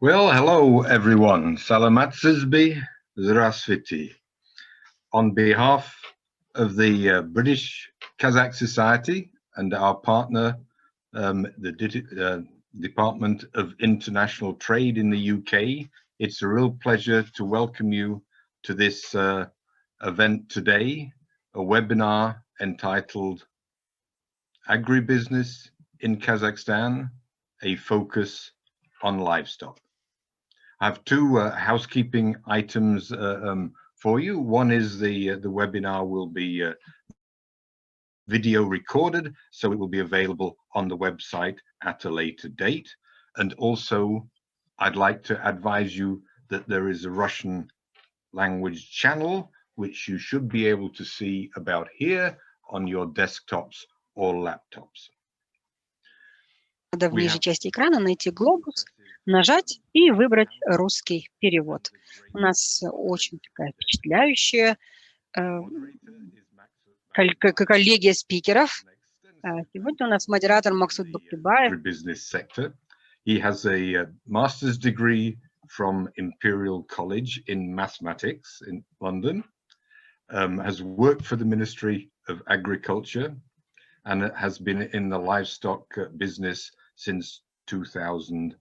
Well, hello everyone. Salamat Zdravstvuyte. On behalf of the British-Kazakh Society and our partner, the Department of International Trade in the UK, it's a real pleasure to welcome you to this event today, a webinar entitled Agribusiness in Kazakhstan, a focus on livestock. I have two housekeeping items for you. One is the webinar will be video recorded, so it will be available on the website at a later date. And also, I'd like to advise you that there is a Russian language channel, which you should be able to see about here on your desktops or laptops. Надо в нижней части экрана найти глобус, нажать и выбрать русский перевод. У нас очень такая впечатляющая коллегия спикеров. Сегодня у нас модератор Maksut Baktibayev. Agribusiness sector. He has a master's degree from Imperial College in Mathematics in London, has worked for the Ministry of Agriculture, and has been in the livestock business since 2008.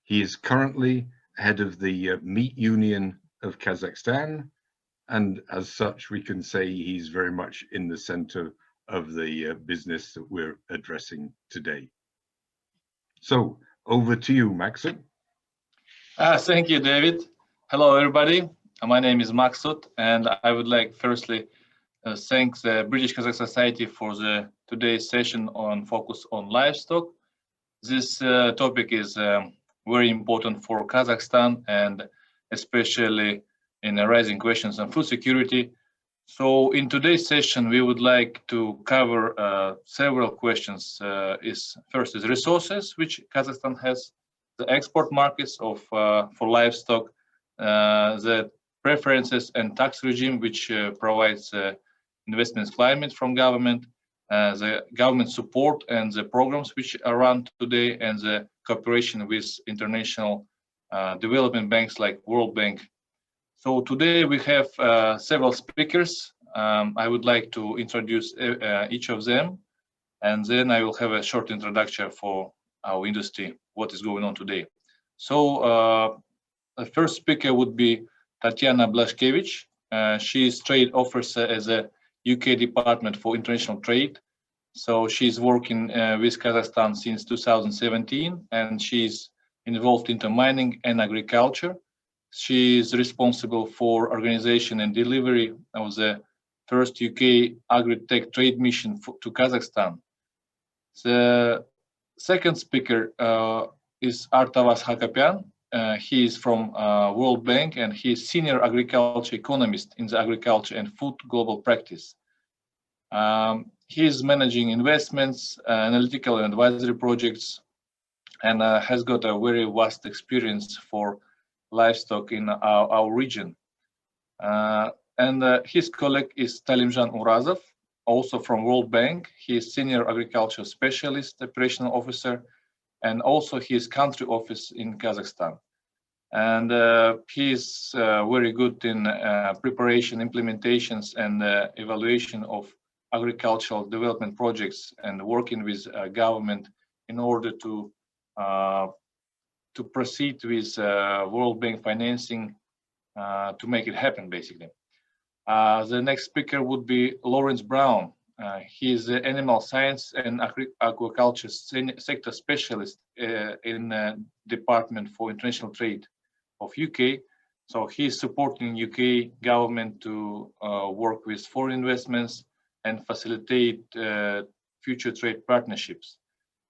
He is currently head of the Meat Union of Kazakhstan, and as such we can say he's very much in the center of the business that we're addressing today. So over to you, Maksut. Thank you, David. Hello, everybody. My name is Maksut, and I would like firstly thank the British-Kazakh Society for today's session on focus on livestock. This topic is very important for Kazakhstan, and especially in the rising questions on food security. So in today's session, we would like to cover several questions. First is resources, which Kazakhstan has, the export markets of for livestock, the preferences and tax regime, which provides investment climate from government, the government support and the programs which are run today, and the cooperation with international development banks like World Bank. So today we have several speakers. I would like to introduce each of them, and then I will have a short introduction for our industry, what is going on today. So the first speaker would be Tatyana Blazhievich. She is trade officer as a UK Department for International Trade. So she's working with Kazakhstan since 2017, and she's involved into mining and agriculture. She is responsible for organization and delivery of the first UK agri-tech trade mission to Kazakhstan. The second speaker is Artavazd Hakobyan. He is from World Bank, and he is senior agriculture economist in the agriculture and food global practice. He is managing investments, analytical and advisory projects, and has got a very vast experience for livestock in our region. His colleague is Talimjan Urazov, also from World Bank. He is senior agriculture specialist, operational officer, and also his country office in Kazakhstan. And he is very good in preparation, implementations, and evaluation of agricultural development projects, and working with government in order to proceed with World Bank financing to make it happen, basically. The next speaker would be Lawrence Brown. He is the animal science and aquaculture sector specialist in Department for International Trade of UK. So he is supporting UK government to work with foreign investments and facilitate future trade partnerships.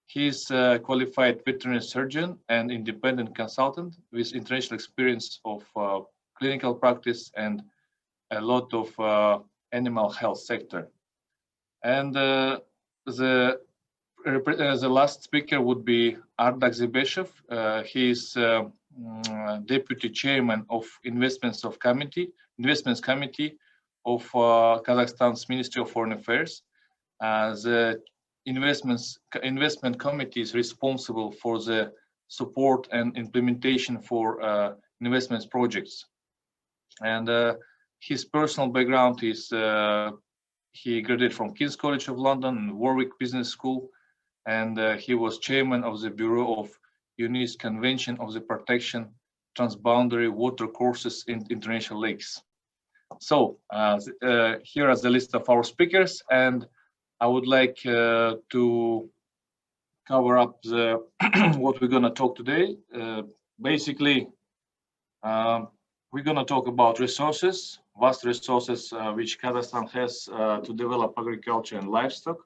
He is a qualified veterinary surgeon and independent consultant with international experience of clinical practice and a lot of animal health sector. And the last speaker would be Ardak Zebeshev. He is deputy chairman of Investments Committee of Kazakhstan's Ministry of Foreign Affairs. The investment committees responsible for the support and implementation for investments projects. And his personal background is he graduated from King's College of London and Warwick Business School, and he was chairman of the Bureau of UNI's Convention of the Protection Transboundary Water Courses in International Lakes. So here is the list of our speakers, and I would like to cover up the what we're going to talk today. Basically, we're going to talk about resources, vast resources which Kazakhstan has to develop agriculture and livestock,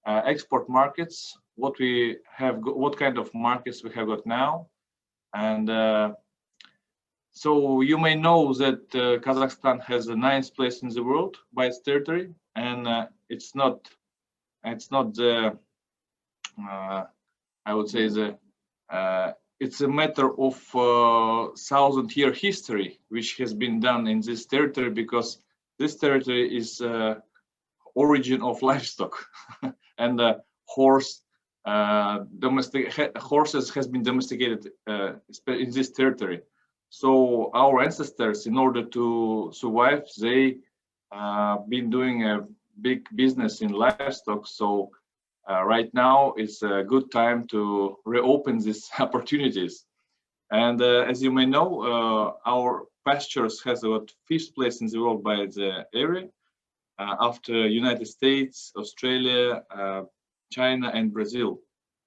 export markets, what we have, what kind of markets we have got now, and so you may know that Kazakhstan has the 9th place in the world by its territory, and it's not the I would say the it's a matter of 1,000-year history which has been done in this territory, because this territory is origin of livestock and horses has been domesticated in this territory. So our ancestors, in order to survive, they been doing a big business in livestock. So right now it's a good time to reopen these opportunities. And as you may know, our pastures has got 5th place in the world by the area, after United States, Australia, China, and Brazil.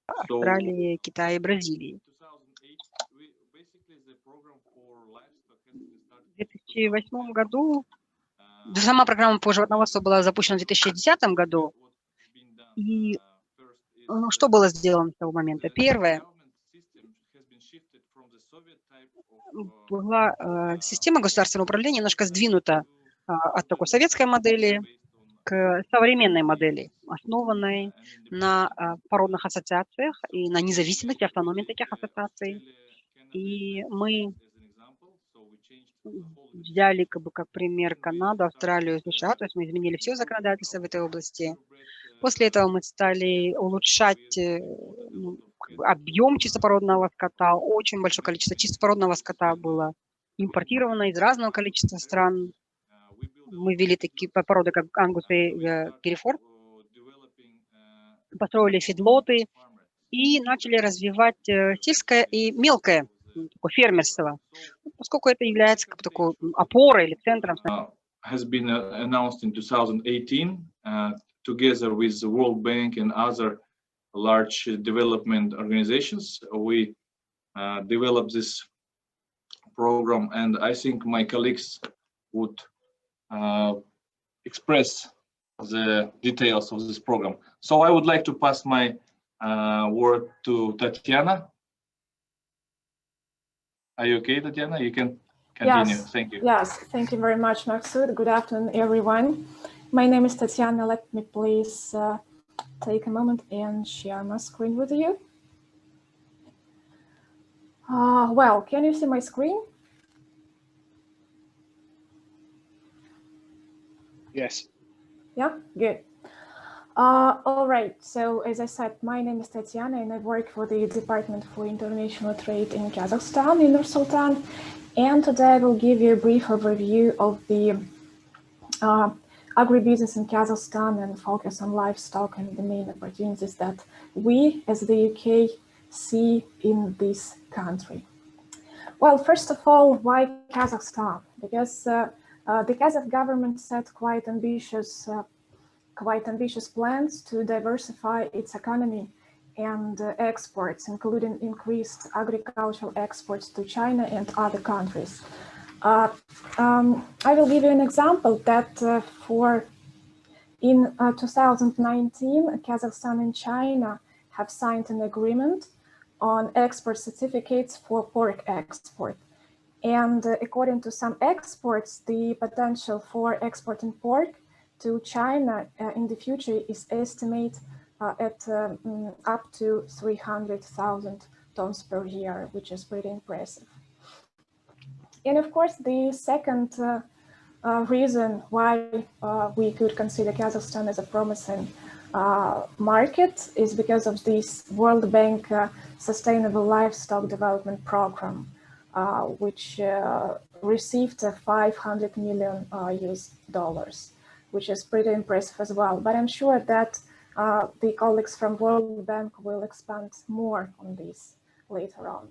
Австралии, Китая и Бразилии. В 2008 году сама программа по животноводству была запущена в 2010 году. И что было сделано с того момента? Первое, была система государственного управления немножко сдвинута от такой советской модели к современной модели, основанной на породных ассоциациях и на независимости, автономии таких ассоциаций. И мы взяли как пример Канаду, Австралию, США, то есть мы изменили все законодательство в этой области. После этого мы стали улучшать объем чистопородного скота. Очень большое количество чистопородного скота было импортировано из разного количества стран. Мы ввели такие породы, как ангус и Герефорд, построили фидлоты и начали развивать сельское и мелкое такое фермерство, поскольку это является как такой опорой или центром. Has been announced in 2018 together with the World Bank and other large development organizations. We developed this program, and I think my colleagues would express the details of this program. So I would like to pass my word to Tatyana. Are you okay, Tatyana? You can continue. Yes. Thank you. Yes, thank you very much, Maksut. Good afternoon, everyone. My name is Tatyana. Let me please take a moment and share my screen with you. Well, can you see my screen? Yes. Yeah, good. All right, so as I said, my name is Tatyana and I work for the Department for International Trade in Kazakhstan in Nur-Sultan. And today I will give you a brief overview of the agribusiness in Kazakhstan and focus on livestock and the main opportunities that we as the UK see in this country. Well, first of all, why Kazakhstan? Because the Kazakh government set quite ambitious plans to diversify its economy and exports, including increased agricultural exports to China and other countries. I will give you an example that in 2019, Kazakhstan and China have signed an agreement on export certificates for pork export. And according to some experts, the potential for exporting pork to China in the future is estimated at up to 300,000 tons per year, which is pretty impressive. And of course, the second reason why we could consider Kazakhstan as a promising market is because of this World Bank Sustainable Livestock Development Program, which received $500 million US, which is pretty impressive as well. But I'm sure that the colleagues from World Bank will expand more on this later on.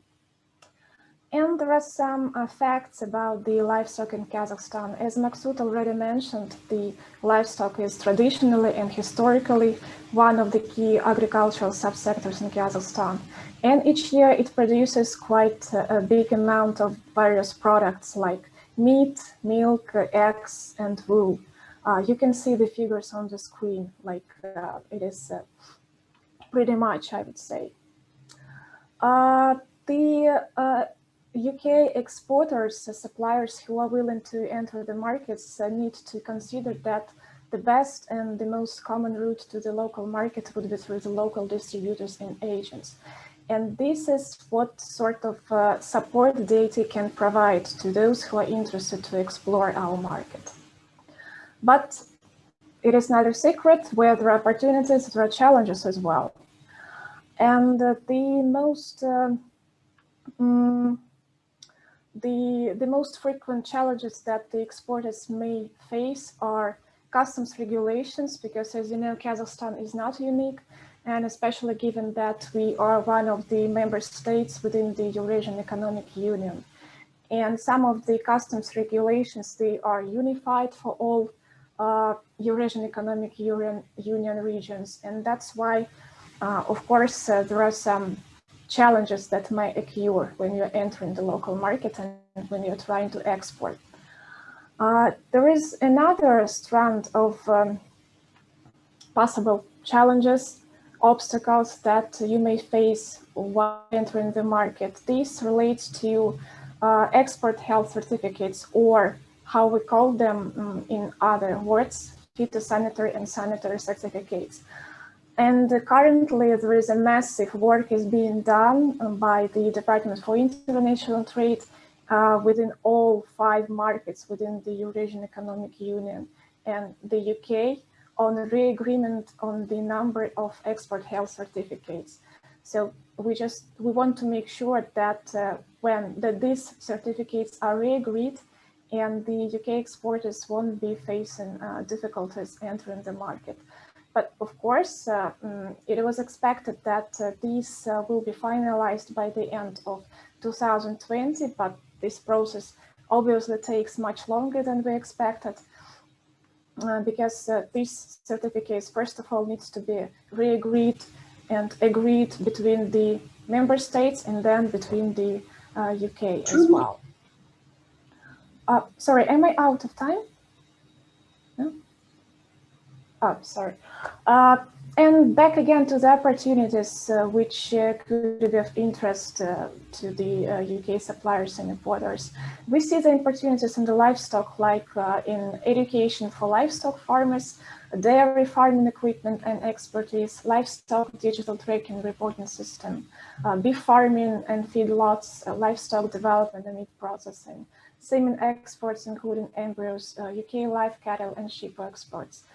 And there are some facts about the livestock in Kazakhstan. As Maksut already mentioned, the livestock is traditionally and historically one of the key agricultural subsectors in Kazakhstan. And each year it produces quite a big amount of various products like meat, milk, eggs, and wool. You can see the figures on the screen, like it is pretty much, I would say. The UK exporters, suppliers who are willing to enter the markets need to consider that the best and the most common route to the local market would be through the local distributors and agents. And this is what sort of support DIT can provide to those who are interested to explore our market. But it is not a secret, where there are opportunities, there are challenges as well. And the most frequent challenges that the exporters may face are customs regulations, because as you know, Kazakhstan is not unique, and especially given that we are one of the member states within the Eurasian Economic Union. And some of the customs regulations, they are unified for all Eurasian Economic Union regions. And that's why, of course, there are some challenges that might occur when you're entering the local market and when you're trying to export. There is another strand of possible challenges, obstacles that you may face while entering the market. This relates to export health certificates, or how we call them in other words, phytosanitary and sanitary certificates. And currently there is a massive work is being done by the Department for International Trade within all 5 markets within the Eurasian Economic Union and the UK on a re-agreement on the number of export health certificates. So we want to make sure that these certificates are re-agreed, and the UK exporters won't be facing difficulties entering the market. But of course, it was expected that these will be finalized by the end of 2020, but this process obviously takes much longer than we expected, because these certificates, first of all, needs to be re-agreed and agreed between the member states and then between the UK as well. Sorry, am I out of time? No? Oh, sorry. And back again to the opportunities which could be of interest to the UK suppliers and importers. We see the opportunities in the livestock, like in education for livestock farmers, dairy farming equipment and expertise, livestock digital tracking reporting system, beef farming and feedlots, livestock development and meat processing, semen exports, including embryos, UK live cattle and sheep exports,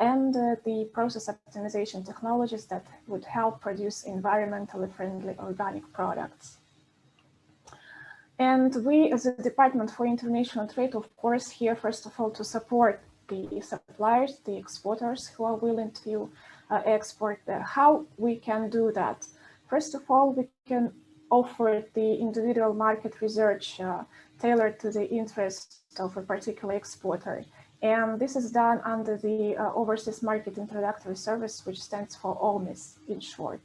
and the process optimization technologies that would help produce environmentally friendly organic products. And we, as a Department for International Trade, of course, here, first of all, to support the suppliers, the exporters who are willing to export. How we can do that? First of all, we can offer the individual market research tailored to the interest of a particular exporter. And this is done under the Overseas Market Introductory Service, which stands for OMIS in short.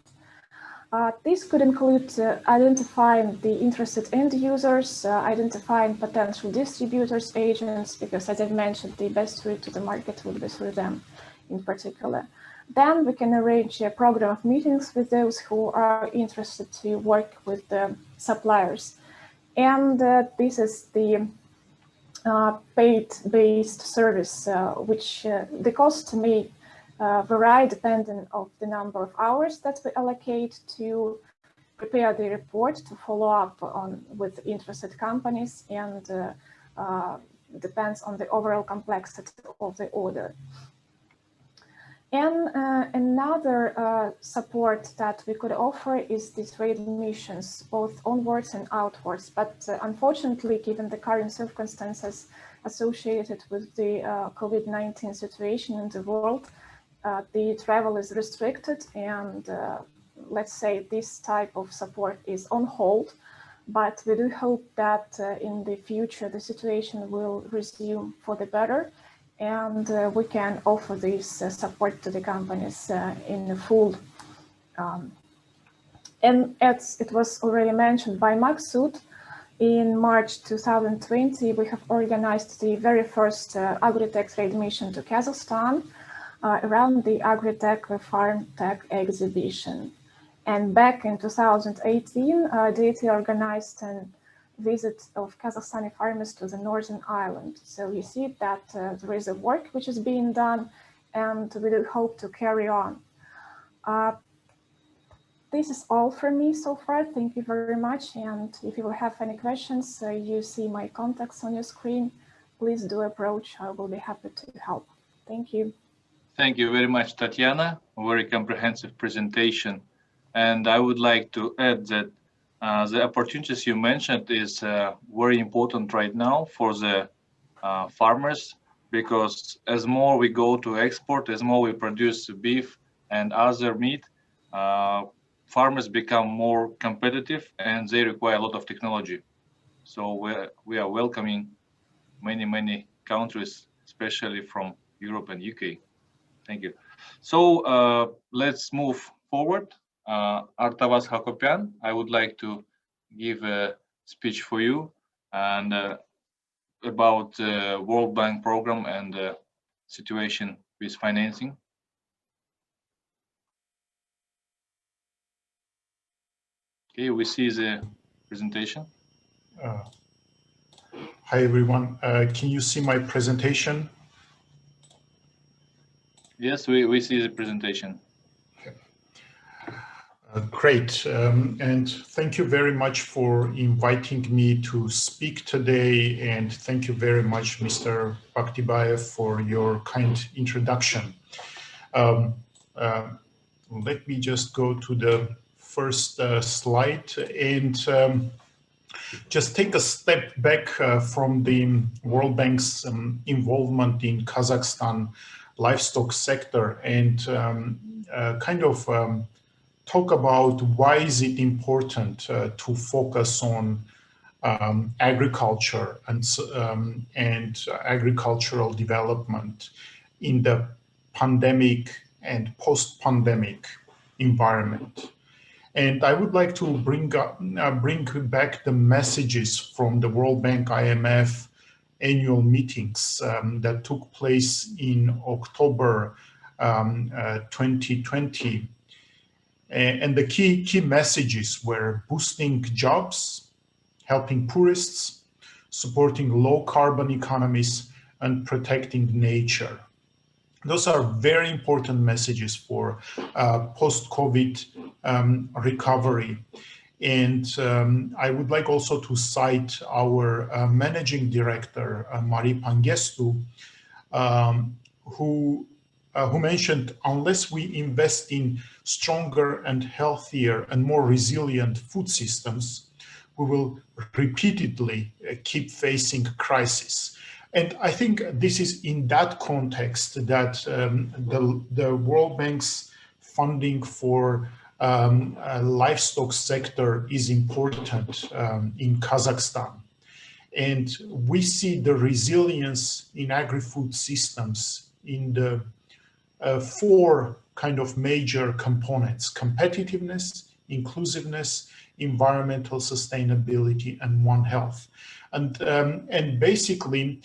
This could include identifying the interested end users, identifying potential distributors, agents, because as I've mentioned, the best route to the market would be through them in particular. Then we can arrange a program of meetings with those who are interested to work with the suppliers. And this is the paid-based service, which the cost may vary depending on the number of hours that we allocate to prepare the report, to follow up with interested companies, and depends on the overall complexity of the order. And another support that we could offer is the trade missions, both onwards and outwards. But unfortunately, given the current circumstances associated with the COVID-19 situation in the world, the travel is restricted, and let's say this type of support is on hold. But we do hope that in the future the situation will resume for the better, and we can offer this support to the companies in the full. And as it was already mentioned by Maksut, in March 2020, we have organized the very first agri-tech trade mission to Kazakhstan around the agri-tech farm tech exhibition. And back in 2018, DIT organized a visit of Kazakhstani farmers to the Northern Island. So you see that there is a work which is being done, and we do hope to carry on. This is all from me so far. Thank you very much. And if you will have any questions, you see my contacts on your screen. Please do approach. I will be happy to help. Thank you. Thank you very much, Tatyana. A very comprehensive presentation. And I would like to add that the opportunities you mentioned is very important right now for the farmers, because as more we go to export, as more we produce beef and other meat, farmers become more competitive and they require a lot of technology. So we are welcoming many countries, especially from Europe and UK. Thank you. So let's move forward. Artavazd Hakobyan, I would like to give a speech for you and about the World Bank program and the situation with financing. Okay, we see the presentation. Hi everyone, can you see my presentation? Yes, we see the presentation. Great, and thank you very much for inviting me to speak today, and thank you very much, Mr. Baktibayev, for your kind introduction. Let me just go to the first slide and just take a step back from the World Bank's involvement in Kazakhstan livestock sector and talk about why is it important to focus on agriculture and agricultural development in the pandemic and post-pandemic environment. And I would like to bring back the messages from the World Bank IMF annual meetings that took place in October 2020. And the key messages were boosting jobs, helping poorest, supporting low carbon economies, and protecting nature. Those are very important messages for post-COVID recovery. And I would like also to cite our managing director, Marie Pangestu, who mentioned, unless we invest in stronger and healthier and more resilient food systems, we will repeatedly keep facing crisis. And I think this is in that context that the World Bank's funding for livestock sector is important in Kazakhstan. And we see the resilience in agri-food systems in the four kind of major components: competitiveness, inclusiveness, environmental sustainability, and One Health. And basically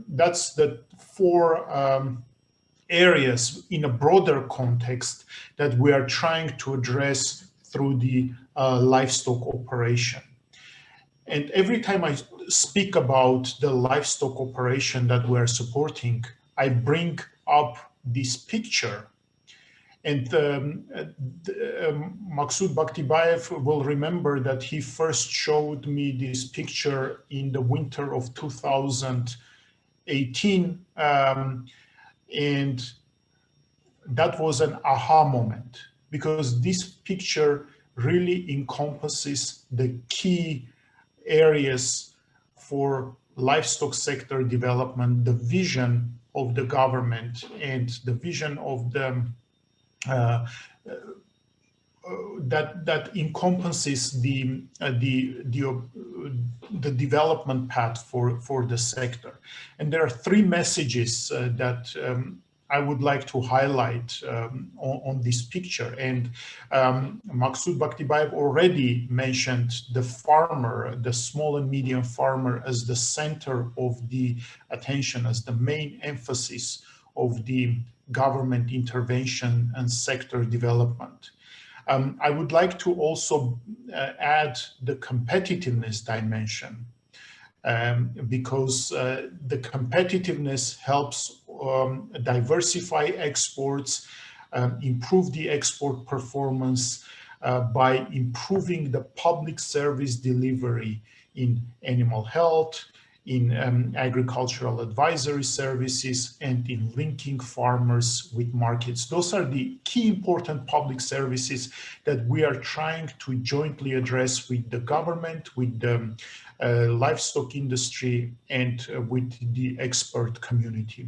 that's the four areas in a broader context that we are trying to address through the livestock operation. And every time I speak about the livestock operation that we're supporting, I bring up this picture. And Maksut Baktibayev will remember that he first showed me this picture in the winter of 2018. And that was an aha moment, because this picture really encompasses the key areas for livestock sector development, the vision of the government and the vision of the that encompasses the development path for the sector. And there are three messages that I would like to highlight on this picture. And Maksut Baktibayev already mentioned the farmer, the small and medium farmer, as the center of the attention, as the main emphasis of the government intervention and sector development. I would like to also add the competitiveness dimension, because the competitiveness helps diversify exports, improve the export performance by improving the public service delivery in animal health, in agricultural advisory services, and in linking farmers with markets. Those are the key important public services that we are trying to jointly address with the government, with the livestock industry, and with the expert community.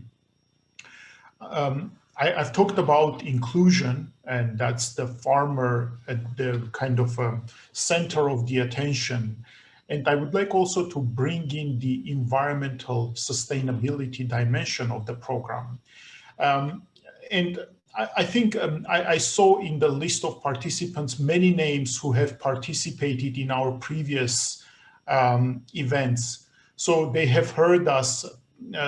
I've talked about inclusion, and that's the farmer at the kind of center of the attention. And I would like also to bring in the environmental sustainability dimension of the program. And I think I saw in the list of participants many names who have participated in our previous events. So they have heard us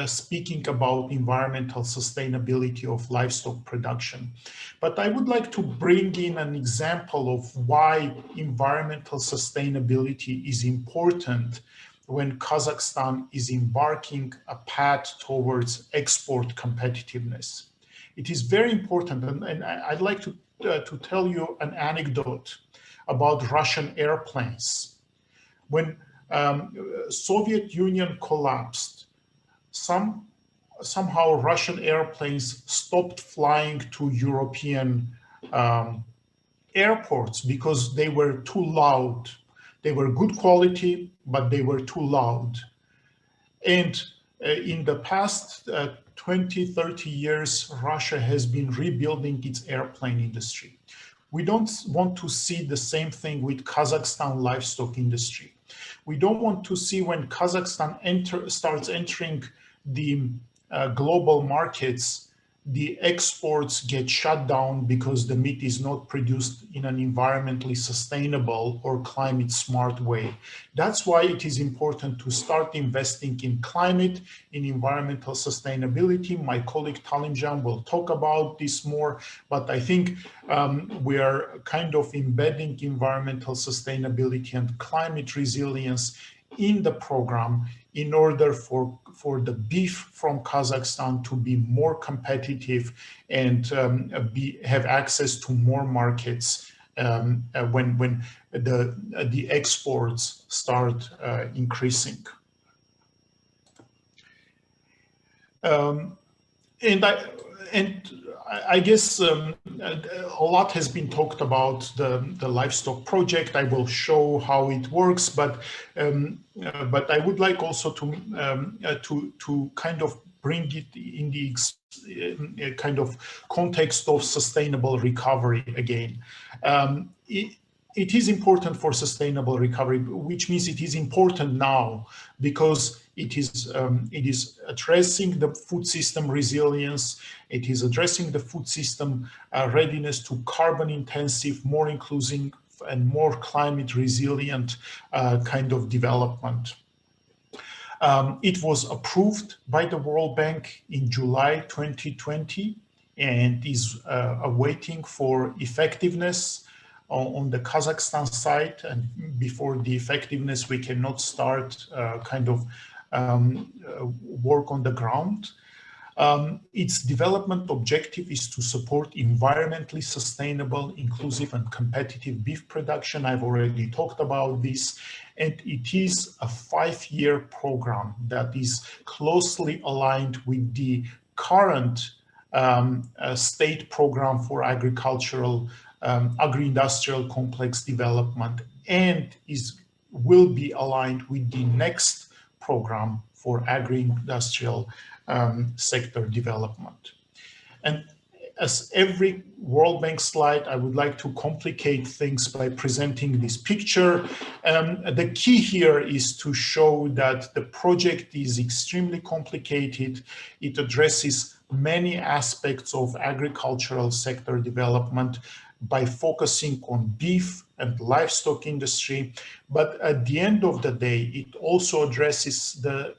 speaking about environmental sustainability of livestock production. But I would like to bring in an example of why environmental sustainability is important when Kazakhstan is embarking a path towards export competitiveness. It is very important, and I'd like to tell you an anecdote about Russian airplanes. When Soviet Union collapsed, somehow Russian airplanes stopped flying to European airports because they were too loud. They were good quality, but they were too loud. And in the past 20, 30 years, Russia has been rebuilding its airplane industry. We don't want to see the same thing with Kazakhstan livestock industry. We don't want to see when Kazakhstan starts entering the global markets, the exports get shut down because the meat is not produced in an environmentally sustainable or climate smart way. That's why it is important to start investing in climate, in environmental sustainability. My colleague Talimjan will talk about this more, but I think we are kind of embedding environmental sustainability and climate resilience in the program in order for the beef from Kazakhstan to be more competitive and have access to more markets when the exports start increasing. I guess a lot has been talked about the livestock project. I will show how it works, but I would like also to kind of bring it in the kind of context of sustainable recovery again. It is important for sustainable recovery, which means it is important now because it is addressing the food system resilience. It is addressing the food system readiness to carbon intensive, more inclusive, and more climate resilient kind of development. It was approved by the World Bank in July 2020 and is awaiting for effectiveness on the Kazakhstan side. And before the effectiveness, we cannot start kind of work on the ground. Its development objective is to support environmentally sustainable, inclusive, and competitive beef production. I've already talked about this. And it is a 5-year program that is closely aligned with the current a state program for agricultural, agri-industrial complex development, and will be aligned with the next program for agri-industrial sector development. And as every World Bank slide, I would like to complicate things by presenting this picture. The key here is to show that the project is extremely complicated. It addresses many aspects of agricultural sector development by focusing on beef and livestock industry. But at the end of the day, it also addresses the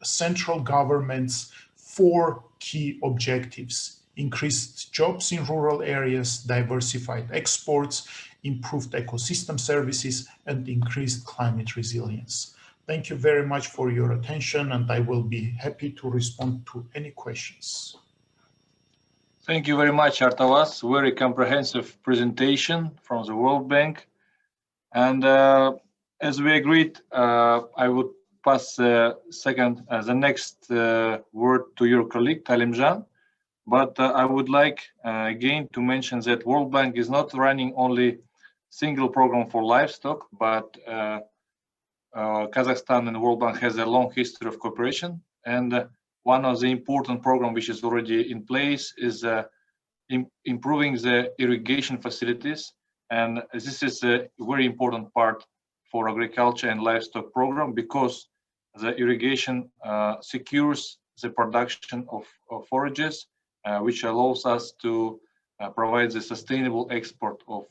central government's 4 key objectives: increased jobs in rural areas, diversified exports, improved ecosystem services, and increased climate resilience. Thank you very much for your attention, and I will be happy to respond to any questions. Thank you very much, Artavazd. Very comprehensive presentation from the World Bank. And as we agreed, I would pass the next word to your colleague, Talimjan. But I would like again to mention that World Bank is not running only single program for livestock, but Kazakhstan and World Bank has a long history of cooperation. And one of the important programs which is already in place is improving the irrigation facilities. And this is a very important part for agriculture and livestock program, because the irrigation secures the production of forages, which allows us to provide the sustainable export of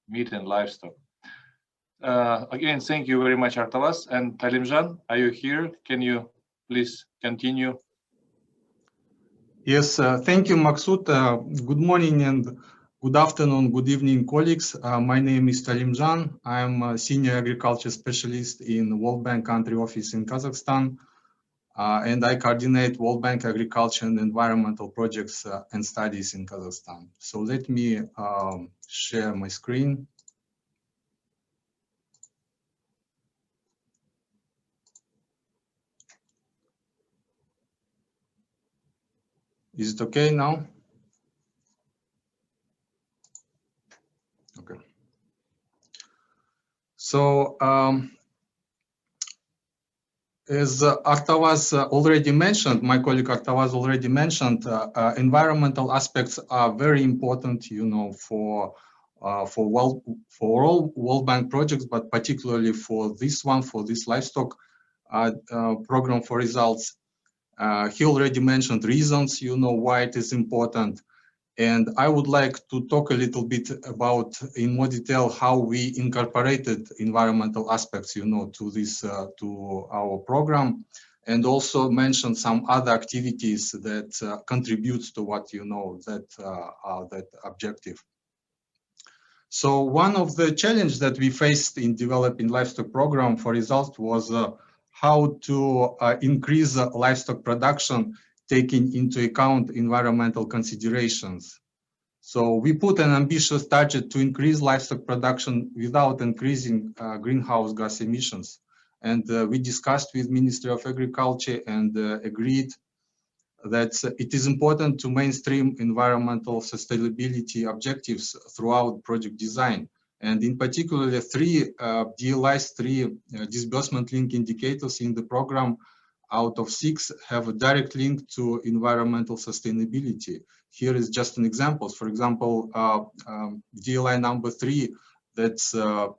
meat and livestock. Again, thank you very much, Artavazd. And Talimjan, are you here? Can you please continue? Yes, thank you, Maksut. Good morning and good afternoon, good evening, colleagues. My name is Talimjan. I'm a senior agriculture specialist in World Bank country office in Kazakhstan. And I coordinate World Bank agriculture and environmental projects and studies in Kazakhstan. So let me share my screen. Is it okay now? Okay. So, as Artavazd already mentioned, my colleague Artavazd already mentioned, environmental aspects are very important, you know, for all World Bank projects, but particularly for this one, for this livestock program for results. He already mentioned reasons, you know, why it is important. And I would like to talk a little bit about in more detail how we incorporated environmental aspects, you know, to this, to our program, and also mention some other activities that contributes to what, you know, that objective. So one of the challenges that we faced in developing livestock program for results was how to increase livestock production, taking into account environmental considerations. So we put an ambitious target to increase livestock production without increasing greenhouse gas emissions. And we discussed with Ministry of Agriculture and agreed that it is important to mainstream environmental sustainability objectives throughout project design. And in particular, 3 DLIs, 3 disbursement link indicators in the program out of 6 have a direct link to environmental sustainability. Here is just an example. For example, DLI number 3, that's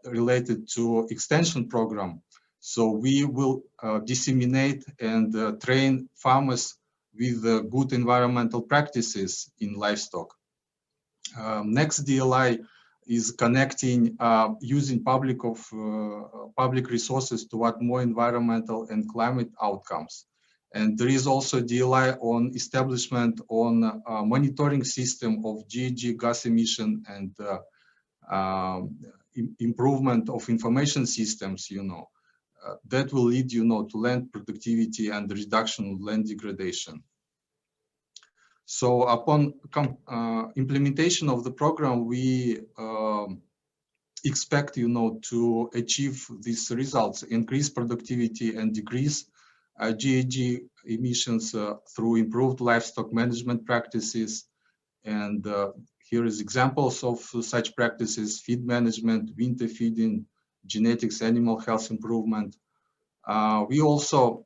related to extension program. So we will disseminate and train farmers with good environmental practices in livestock. Next DLI is connecting using public resources toward more environmental and climate outcomes. And there is also DLI on establishment on monitoring system of GHG gas emission and improvement of information systems, you know, that will lead, you know, to land productivity and reduction of land degradation. So upon implementation of the program, we expect, you know, to achieve these results, increase productivity and decrease GHG emissions through improved livestock management practices. And here is examples of such practices: feed management, winter feeding, genetics, animal health improvement. We also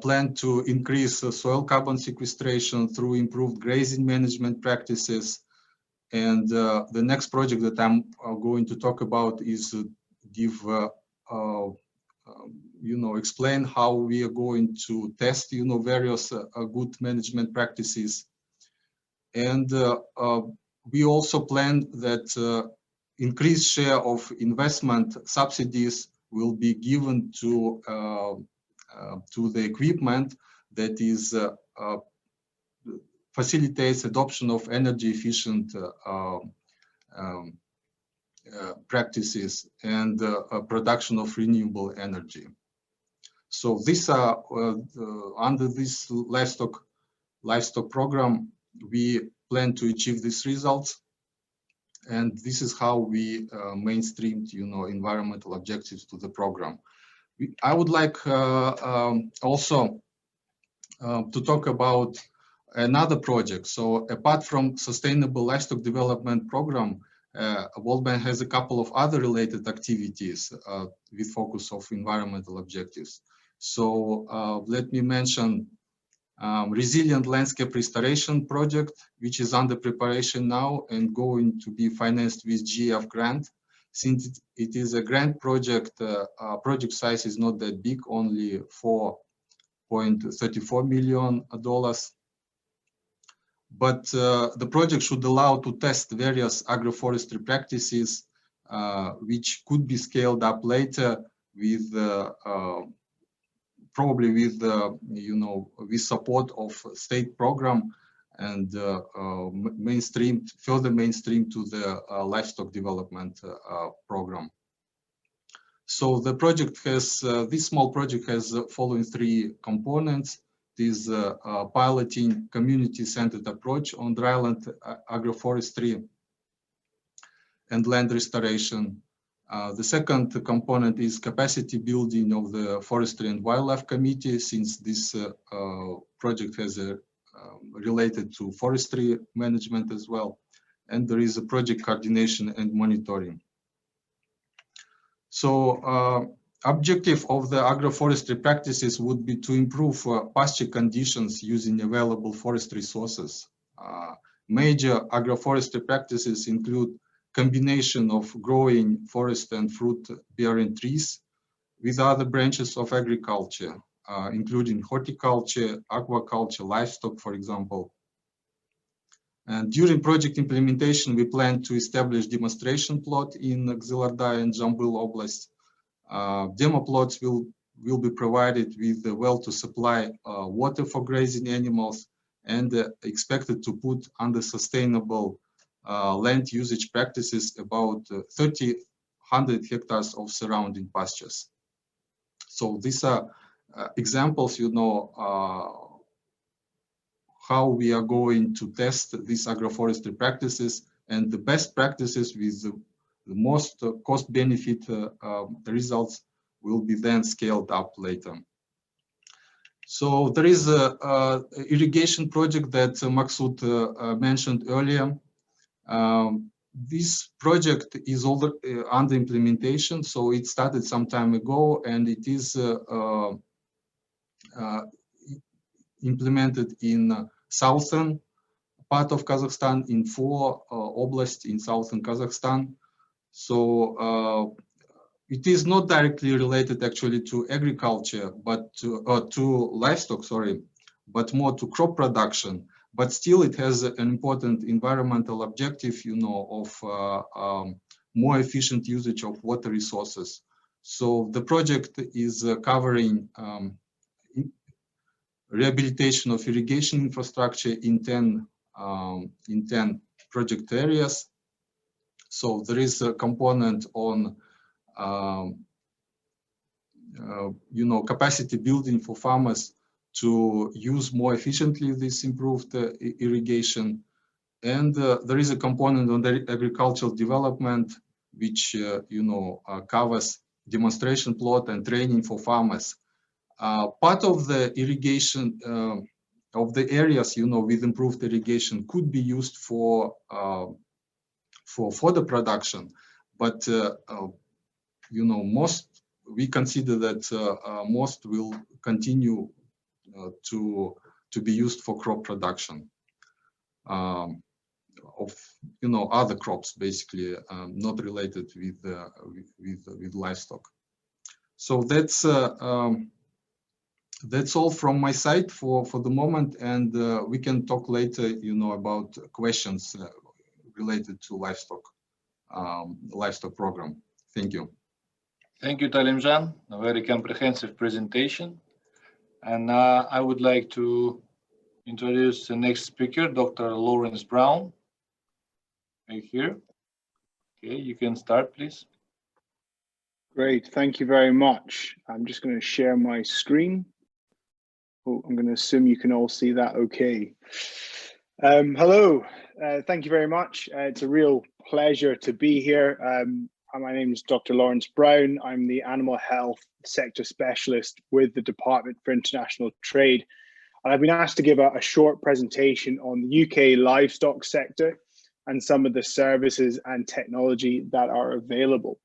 plan to increase soil carbon sequestration through improved grazing management practices. And the next project that I'm going to talk about is give explain how we are going to test various good management practices. And we also plan that increased share of investment subsidies will be given to the equipment that is facilitates adoption of energy efficient practices and production of renewable energy. So these are under this livestock program, we plan to achieve these results, and this is how we mainstreamed environmental objectives to the program. I would like also to talk about another project. So apart from Sustainable Livestock Development Program, World Bank has a couple of other related activities with focus of environmental objectives. So let me mention Resilient Landscape Restoration Project, which is under preparation now and going to be financed with GF grant. Since it is a grant project, project size is not that big, only $4.34 million. But the project should allow to test various agroforestry practices, which could be scaled up later with probably with with support of state program and further mainstream to the livestock development program. So the project has this small project has following three components. Is piloting community-centered approach on dryland agroforestry and land restoration. The second component is capacity building of the Forestry and Wildlife Committee, since this project has related to forestry management as well. And there is a project coordination and monitoring. So objective of the agroforestry practices would be to improve pasture conditions using available forest resources. Major agroforestry practices include combination of growing forest and fruit-bearing trees with other branches of agriculture, including horticulture, aquaculture, livestock, for example. And during project implementation, we plan to establish demonstration plot in Zylarday and Zhambyl Oblast. Demo plots will be provided with the well to supply water for grazing animals and expected to put under sustainable land usage practices about 3,100 hectares of surrounding pastures. So these are examples, how we are going to test these agroforestry practices, and the best practices with the most cost-benefit results will be then scaled up later. So there is a irrigation project that Maksut mentioned earlier. This project is under implementation, so it started some time ago, and it is implemented in southern part of Kazakhstan, in 4 oblasts in southern Kazakhstan. So it is not directly related actually to agriculture, but to livestock, sorry, but more to crop production. But still, it has an important environmental objective, of more efficient usage of water resources. So the project is covering rehabilitation of irrigation infrastructure in 10 project areas. So there is a component on, capacity building for farmers to use more efficiently this improved irrigation. And there is a component on the agricultural development, which, covers demonstration plot and training for farmers Part of the irrigation of the areas, with improved irrigation could be used for fodder production, but we consider that most will continue to be used for crop production of other crops, basically not related with livestock. So that's all from my side for the moment, and we can talk later, about questions related to livestock program. Thank you. Thank you, Talimjan. A very comprehensive presentation. And I would like to introduce the next speaker, Dr. Lawrence Brown. Right here. Okay, you can start, please. Great, thank you very much. I'm just going to share my screen. Oh, I'm going to assume you can all see that okay. Hello, thank you very much. It's a real pleasure to be here. My name is Dr. Lawrence Brown. I'm the Animal Health Sector Specialist with the Department for International Trade. And I've been asked to give a short presentation on the UK livestock sector and some of the services and technology that are available.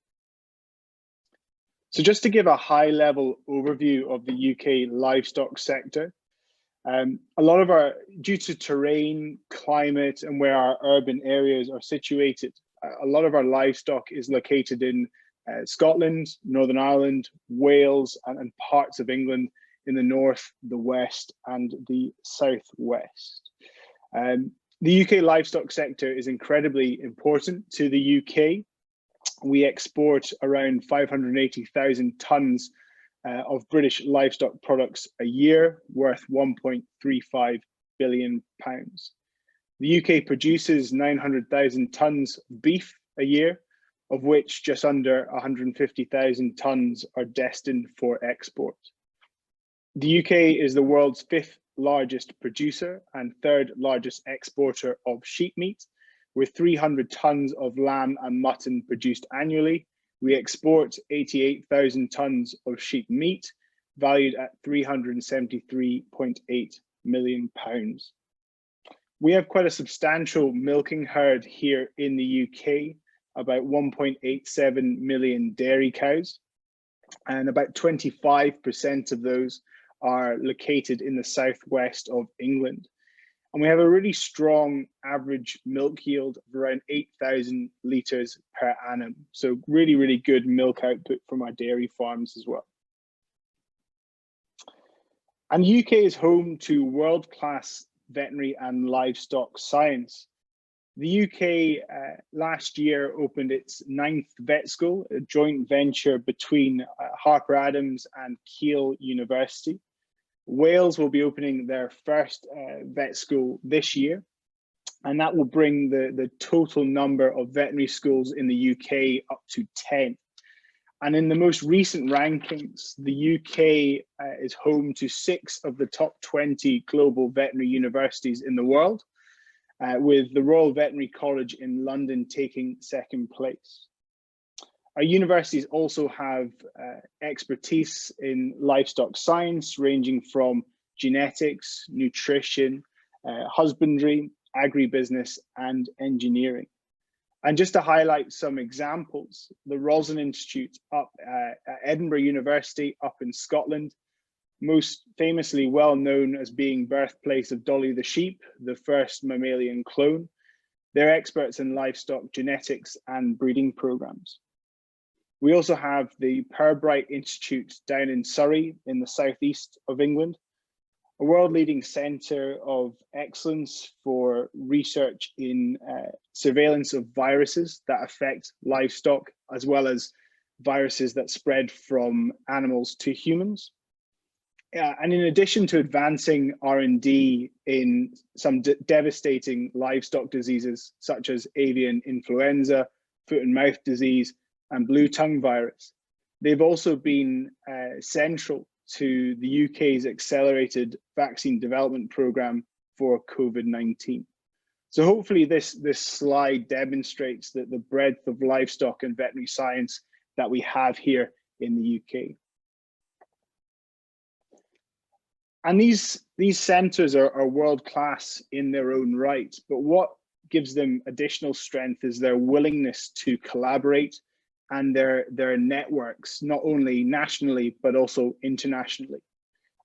So just to give a high-level overview of the UK livestock sector, due to terrain, climate, and where our urban areas are situated, a lot of our livestock is located in Scotland, Northern Ireland, Wales, and parts of England in the north, the west, and the southwest. The UK livestock sector is incredibly important to the UK. We export around 580,000 tonnes of British livestock products a year, worth £1.35 billion. The UK produces 900,000 tonnes of beef a year, of which just under 150,000 tonnes are destined for export. The UK is the world's 5th largest producer and 3rd largest exporter of sheep meat. With 300 tonnes of lamb and mutton produced annually, we export 88,000 tonnes of sheep meat, valued at £373.8 million. We have quite a substantial milking herd here in the UK, about 1.87 million dairy cows, and about 25% of those are located in the southwest of England. And we have a really strong average milk yield of around 8,000 litres per annum. So really, really good milk output from our dairy farms as well. And the UK is home to world-class veterinary and livestock science. The UK last year opened its 9th vet school, a joint venture between Harper Adams and Keele University. Wales will be opening their first vet school this year, and that will bring the total number of veterinary schools in the UK up to 10. And in the most recent rankings, the UK is home to 6 of the top 20 global veterinary universities in the world, with the Royal Veterinary College in London taking 2nd place. Our universities also have expertise in livestock science, ranging from genetics, nutrition, husbandry, agribusiness, and engineering. And just to highlight some examples, the Roslin Institute up at Edinburgh University up in Scotland, most famously well known as being birthplace of Dolly the sheep, the first mammalian clone. They're experts in livestock genetics and breeding programs. We also have the Pirbright Institute down in Surrey in the southeast of England, a world-leading centre of excellence for research in surveillance of viruses that affect livestock, as well as viruses that spread from animals to humans. And in addition to advancing R&D in some devastating livestock diseases, such as avian influenza, foot and mouth disease, and blue tongue virus, they've also been central to the UK's accelerated vaccine development programme for COVID-19. So hopefully this slide demonstrates that the breadth of livestock and veterinary science that we have here in the UK. And these centres are world-class in their own right, but what gives them additional strength is their willingness to collaborate and their networks, not only nationally, but also internationally.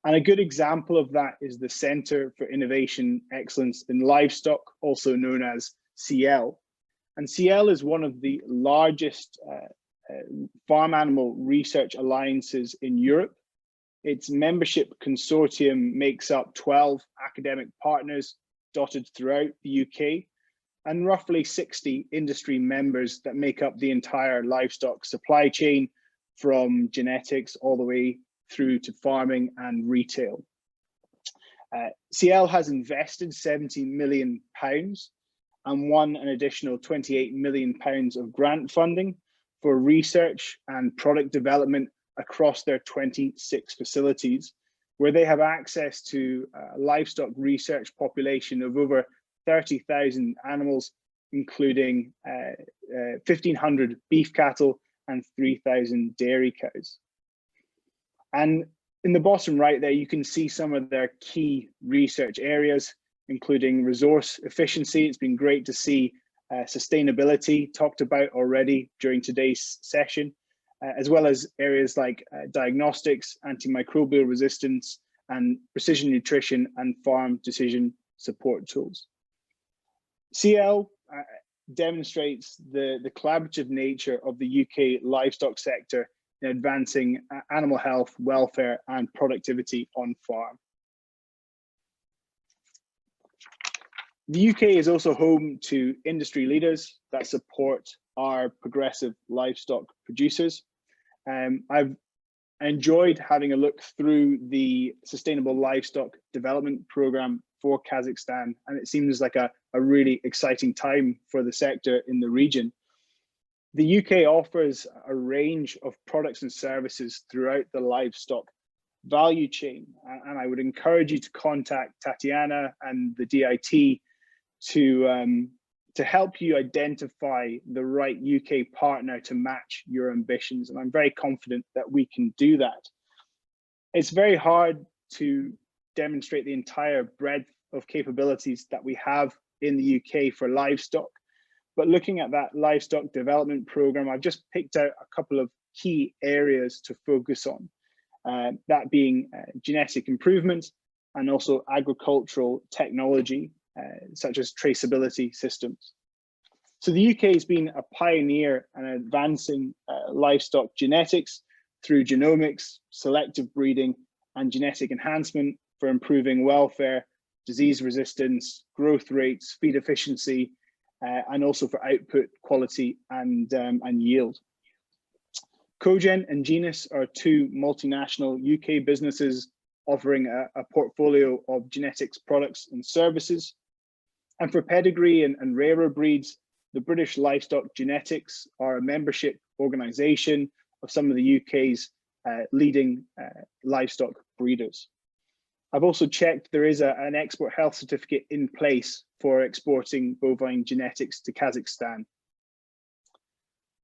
And a good example of that is the Centre for Innovation Excellence in Livestock, also known as CL. And CL is one of the largest farm animal research alliances in Europe. Its membership consortium makes up 12 academic partners dotted throughout the UK, and roughly 60 industry members that make up the entire livestock supply chain, from genetics all the way through to farming and retail. CL has invested £70 million and won an additional £28 million of grant funding for research and product development across their 26 facilities, where they have access to a livestock research population of over 30,000 animals, including 1,500 beef cattle and 3,000 dairy cows. And in the bottom right there, you can see some of their key research areas, including resource efficiency. It's been great to see sustainability talked about already during today's session, as well as areas like diagnostics, antimicrobial resistance, and precision nutrition and farm decision support tools. CL demonstrates the collaborative nature of the UK livestock sector in advancing animal health, welfare, and productivity on farm. The UK is also home to industry leaders that support our progressive livestock producers. I've enjoyed having a look through the Sustainable Livestock Development Program for Kazakhstan, and it seems like a really exciting time for the sector in the region. The UK offers a range of products and services throughout the livestock value chain, and I would encourage you to contact Tatyana and the DIT to help you identify the right UK partner to match your ambitions. And I'm very confident that we can do that. It's very hard to demonstrate the entire breadth of capabilities that we have in the UK for livestock. But looking at that livestock development program, I've just picked out a couple of key areas to focus on, that being genetic improvement and also agricultural technology, such as traceability systems. So the UK has been a pioneer in advancing livestock genetics through genomics, selective breeding, and genetic enhancement for improving welfare, disease resistance, growth rates, feed efficiency, and also for output quality and yield. Cogen and Genus are two multinational UK businesses offering a portfolio of genetics products and services. And for pedigree and rarer breeds, the British Livestock Genetics are a membership organisation of some of the UK's leading livestock breeders. I've also checked there is an export health certificate in place for exporting bovine genetics to Kazakhstan.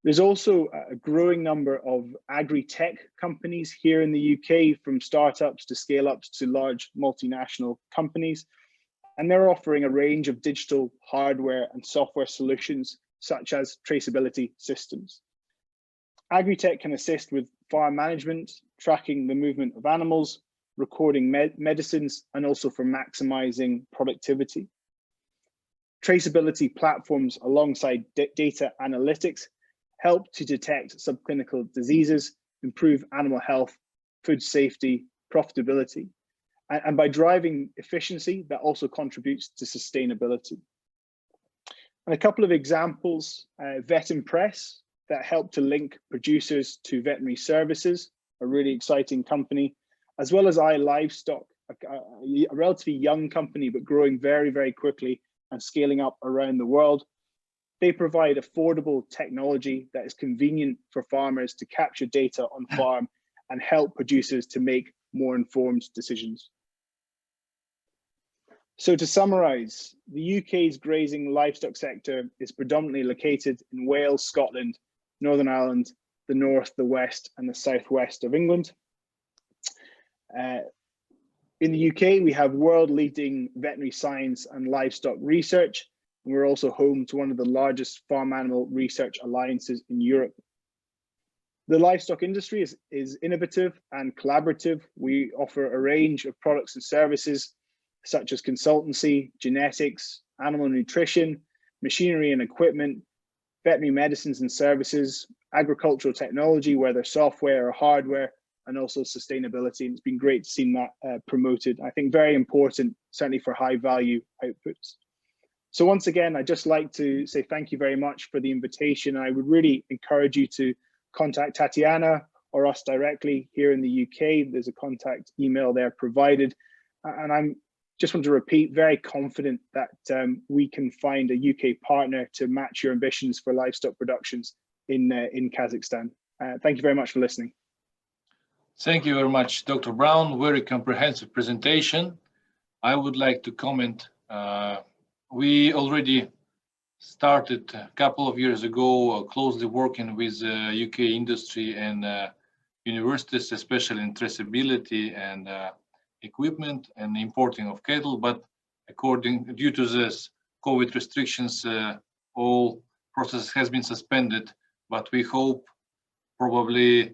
There's also a growing number of agri-tech companies here in the UK, from startups to scale-ups to large multinational companies. And they're offering a range of digital hardware and software solutions, such as traceability systems. Agri-tech can assist with farm management, tracking the movement of animals, recording medicines, and also for maximizing productivity. Traceability platforms alongside data analytics help to detect subclinical diseases, improve animal health, food safety, profitability. And by driving efficiency, that also contributes to sustainability. And a couple of examples, Vet Impress, that help to link producers to veterinary services, a really exciting company, as well as iLivestock, a relatively young company, but growing very, very quickly and scaling up around the world. They provide affordable technology that is convenient for farmers to capture data on farm and help producers to make more informed decisions. So to summarize, the UK's grazing livestock sector is predominantly located in Wales, Scotland, Northern Ireland, the north, the west, and the southwest of England. In the UK, we have world-leading veterinary science and livestock research, and we're also home to one of the largest farm animal research alliances in Europe. The livestock industry is innovative and collaborative. We offer a range of products and services such as consultancy, genetics, animal nutrition, machinery and equipment, veterinary medicines and services, agricultural technology, whether software or hardware, and also sustainability. And it's been great to see that promoted. I think very important, certainly for high value outputs. So once again, I'd just like to say thank you very much for the invitation. I would really encourage you to contact Tatyana or us directly here in the UK. There's a contact email there provided. And I'm just want to repeat, very confident that we can find a UK partner to match your ambitions for livestock productions in Kazakhstan. Thank you very much for listening. Thank you very much, Dr. Brown. Very comprehensive presentation. I would like to comment. We already started a couple of years ago closely working with UK industry and universities, especially in traceability and equipment and importing of cattle. But due to this COVID restrictions, all process has been suspended. But we hope probably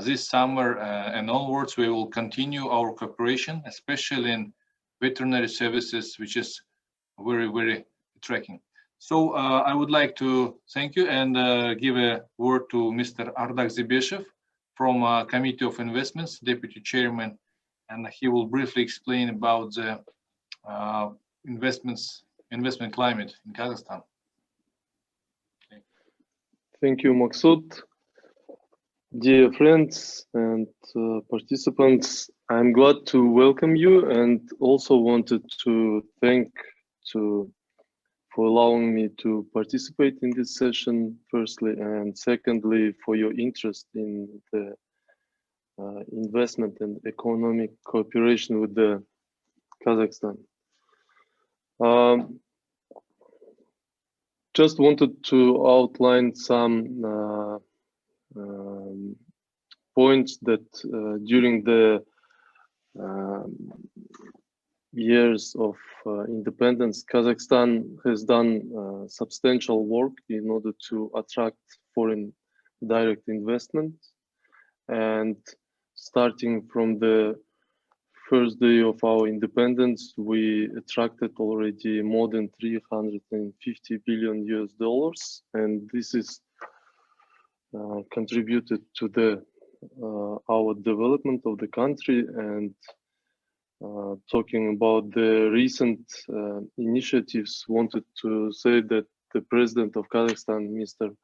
this summer and onwards, we will continue our cooperation, especially in veterinary services, which is very, very attracting. So I would like to thank you and give a word to Mr. Ardak Zebeshev from Committee of Investments, Deputy Chairman, and he will briefly explain about the investment climate in Kazakhstan. Okay. Thank you, Maksut. Dear friends and participants, I'm glad to welcome you and also wanted to thank for allowing me to participate in this session, firstly, and secondly, for your interest in the investment and economic cooperation with the Kazakhstan. Just wanted to outline some points that during the years of independence, Kazakhstan has done substantial work in order to attract foreign direct investment. And starting from the first day of our independence, we attracted already more than $350 billion, and this is contributed to the our development of the country. And talking about the recent initiatives, wanted to say that the President of Kazakhstan, Mr.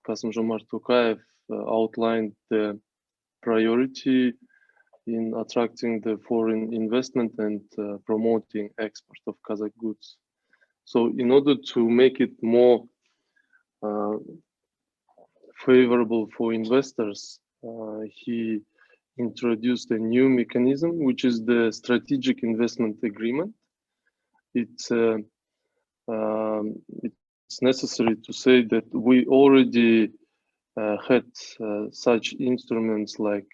Kassym-Jomart Tokayev, outlined the priority in attracting the foreign investment and promoting export of Kazakh goods. So in order to make it more favorable for investors, he introduced a new mechanism, which is the strategic investment agreement. It's necessary to say that we already had such instruments like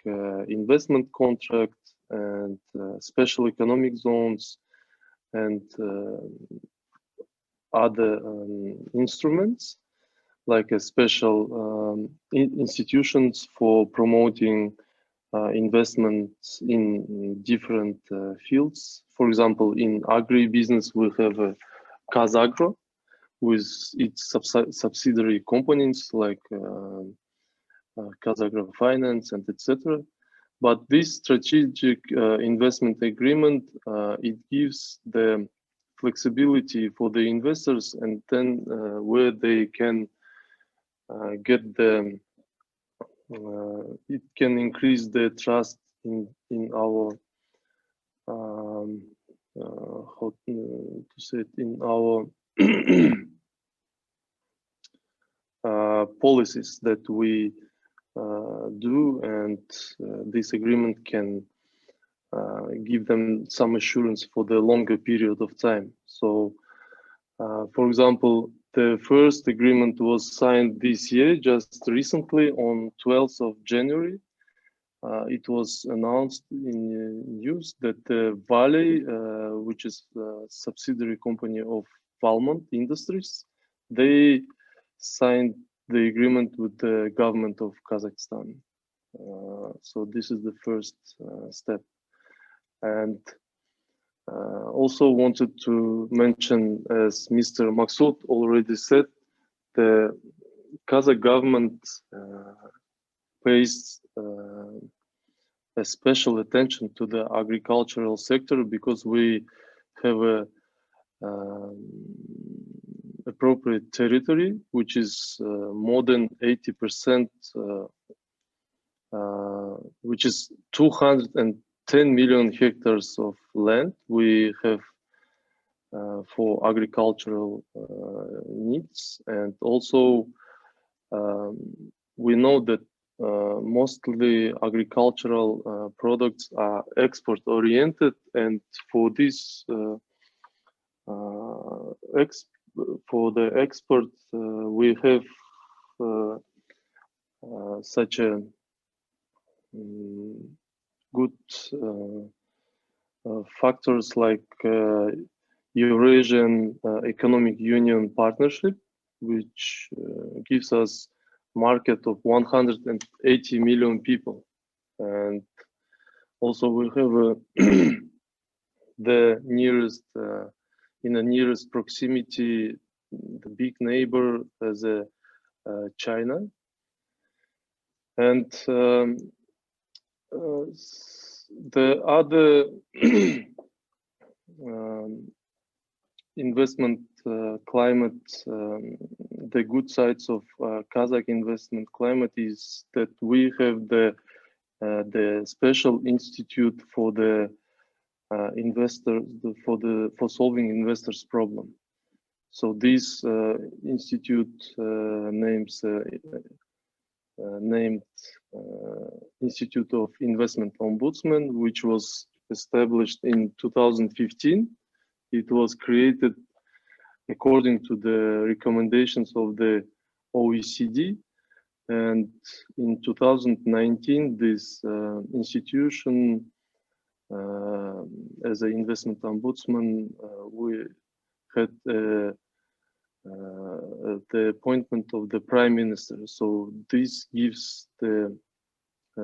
investment contracts and special economic zones and other instruments like a special institutions for promoting investments in different fields. For example, in agribusiness, we have a Kazagro with its subsidiary components like Kazagro Finance and etc. But this strategic investment agreement, it gives the flexibility for the investors, and then where they can get the it can increase the trust in our how to say it, in our policies that we do, and this agreement can give them some assurance for the longer period of time. So for example, the first agreement was signed this year, just recently on 12th of January. it was announced in news that Valley, which is a subsidiary company of Valmont Industries, they signed the agreement with the government of Kazakhstan. So this is the first step. And also wanted to mention, as Mr. Maksut already said, the Kazakh government pays a special attention to the agricultural sector because we have a appropriate territory, which is more than 80%, which is 210 million hectares of land we have for agricultural needs. And also we know that mostly agricultural products are export oriented, and for this for the export we have such a good factors like Eurasian Economic Union Partnership, which gives us market of 180 million people. And also we have the nearest, in the nearest proximity, the big neighbor as China. And the other investment climate, the good sides of Kazakh investment climate is that we have the special institute for the investors, for solving investors' problem. So this institute named Institute of Investment Ombudsman, which was established in 2015. It was created according to the recommendations of the OECD. And in 2019, this institution, as an investment ombudsman, we had the appointment of the Prime Minister. So this gives the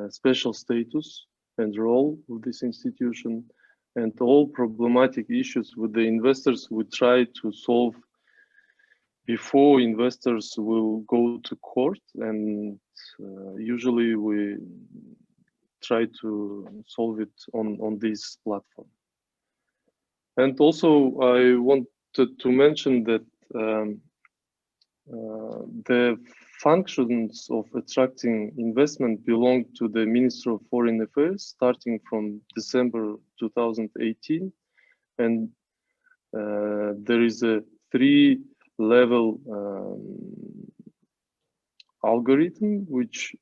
special status and role of this institution, and all problematic issues with the investors we try to solve before investors will go to court, and usually we try to solve it on this platform. And also I wanted to mention that the functions of attracting investment belong to the Ministry of Foreign Affairs starting from December 2018, and there is a 3-level algorithm, which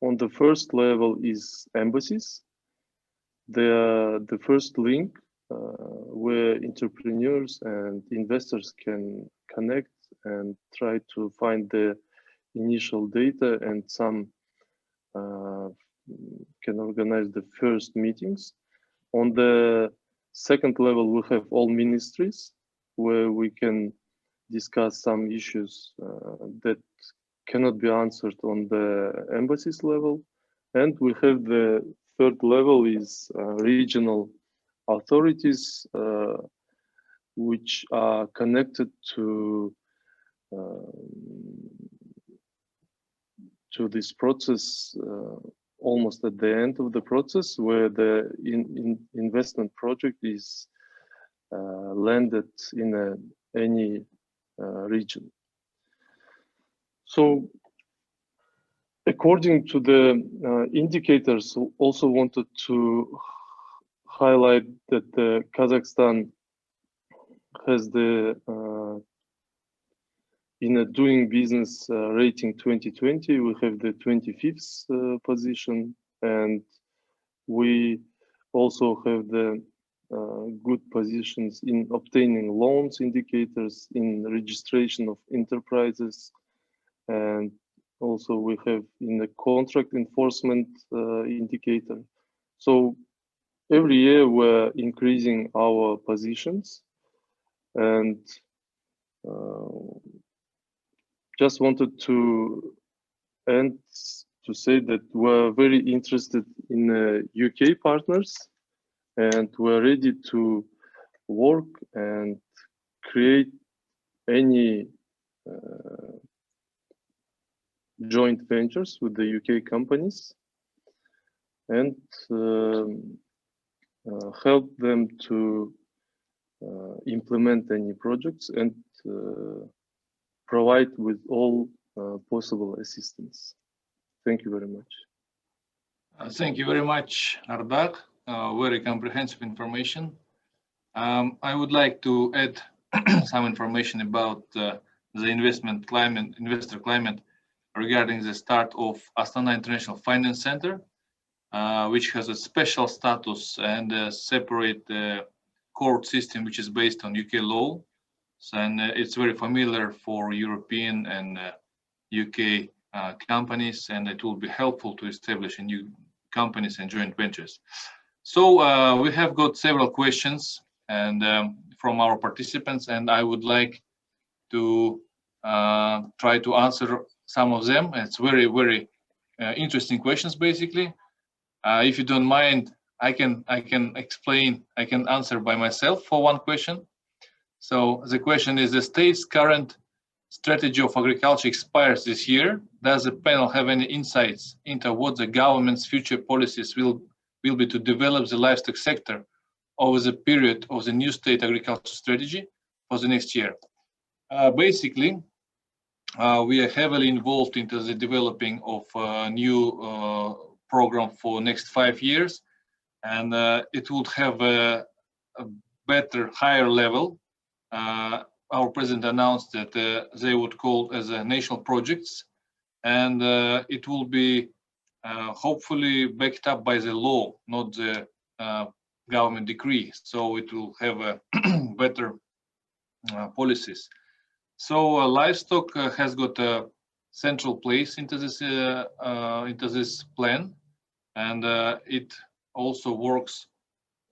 on the first level is embassies. They are the first link where entrepreneurs and investors can connect and try to find the initial data, and some can organize the first meetings. On the second level, we have all ministries where we can discuss some issues that cannot be answered on the embassies level. And we have the third level is regional authorities, which are connected to this process almost at the end of the process, where the investment project is landed in any region. So according to the indicators, also wanted to highlight that Kazakhstan has the in a doing business rating 2020, we have the 25th position, and we also have the good positions in obtaining loans indicators, in registration of enterprises, and also we have in the contract enforcement indicator. So every year we're increasing our positions, and just wanted to end to say that we're very interested in UK partners, and we're ready to work and create any joint ventures with the UK companies, and help them to implement any projects and provide with all possible assistance. Thank you very much. Thank you very much, Ardak. Very comprehensive information. I would like to add some information about the investor climate regarding the start of Astana International Finance Center, which has a special status and a separate court system which is based on UK law. So, and it's very familiar for European and UK companies, and it will be helpful to establish new companies and joint ventures. So we have got several questions and from our participants, and I would like to try to answer some of them. It's very, very interesting questions, basically. If you don't mind, I can answer by myself for one question. So the question is: the state's current strategy of agriculture expires this year. Does the panel have any insights into what the government's future policies will be to develop the livestock sector over the period of the new state agriculture strategy for the next year? Basically, we are heavily involved into the developing of a new program for next 5 years, and it would have a better, higher level. Our president announced that they would call as national projects, and it will be hopefully backed up by the law, not the government decree. So it will have a better policies. So livestock has got a central place into this plan, and it also works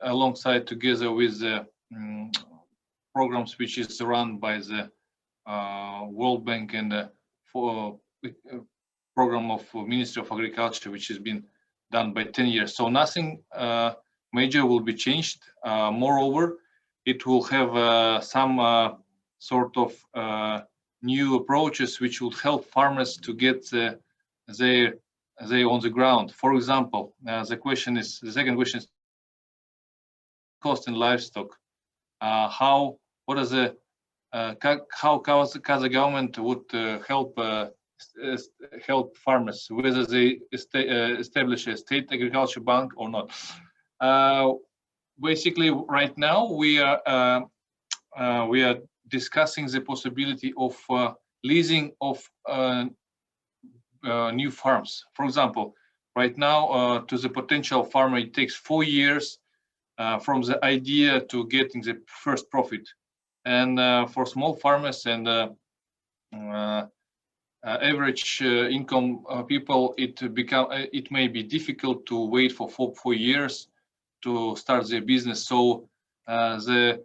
alongside together with the programs which is run by the World Bank and the program of Ministry of Agriculture, which has been done by 10 years. So nothing major will be changed. Moreover, it will have some sort of new approaches which would help farmers to get they on the ground. For example, the second question is cost in livestock. How Kazakh government would help farmers, whether they establish a state agriculture bank or not. Basically, right now we are discussing the possibility of leasing of new farms. For example, right now to the potential farmer it takes 4 years from the idea to getting the first profit, and for small farmers and average income people, it may be difficult to wait for 4 years to start their business. So the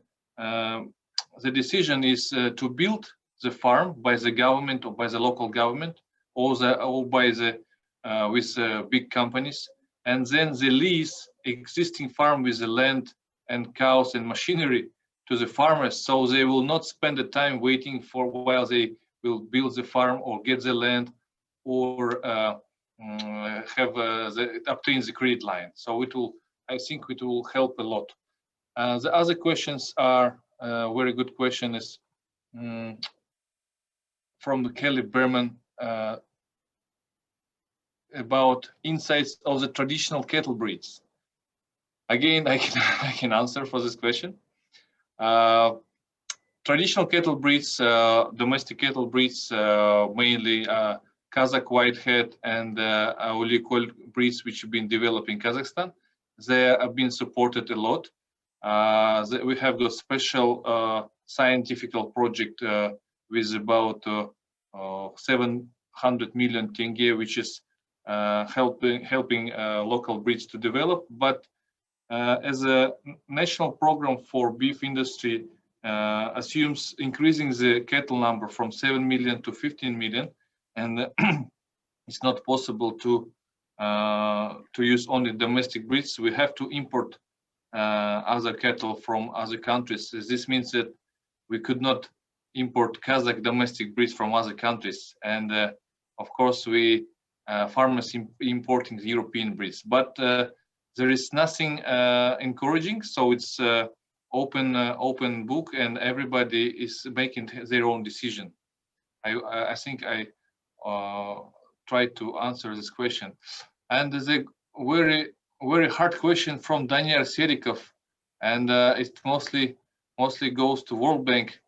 decision is to build the farm by the government or by the local government, or by the with big companies, and then they lease existing farm with the land and cows and machinery to the farmers, so they will not spend the time waiting for while they will build the farm or get the land or obtain the credit line. So I think it will help a lot. The other questions are very good question is from Kelly Berman about insights of the traditional cattle breeds. Again, I can answer for this question. Traditional cattle breeds, domestic cattle breeds, mainly Kazakh Whitehead and Oligol breeds, which have been developed in Kazakhstan. They have been supported a lot. We have got special scientific project with about 700 100 million tenge, which is helping local breeds to develop. But as a national program for beef industry assumes increasing the cattle number from 7 million to 15 million, and it's not possible to use only domestic breeds. We have to import other cattle from other countries. This means that we could not import Kazakh domestic breeds from other countries, and of course we farmers importing the European breeds. But there is nothing encouraging, so it's open book, and everybody is making their own decision. I think I tried to answer this question. And the very hard question from Daniel Serikov, and it mostly goes to World Bank.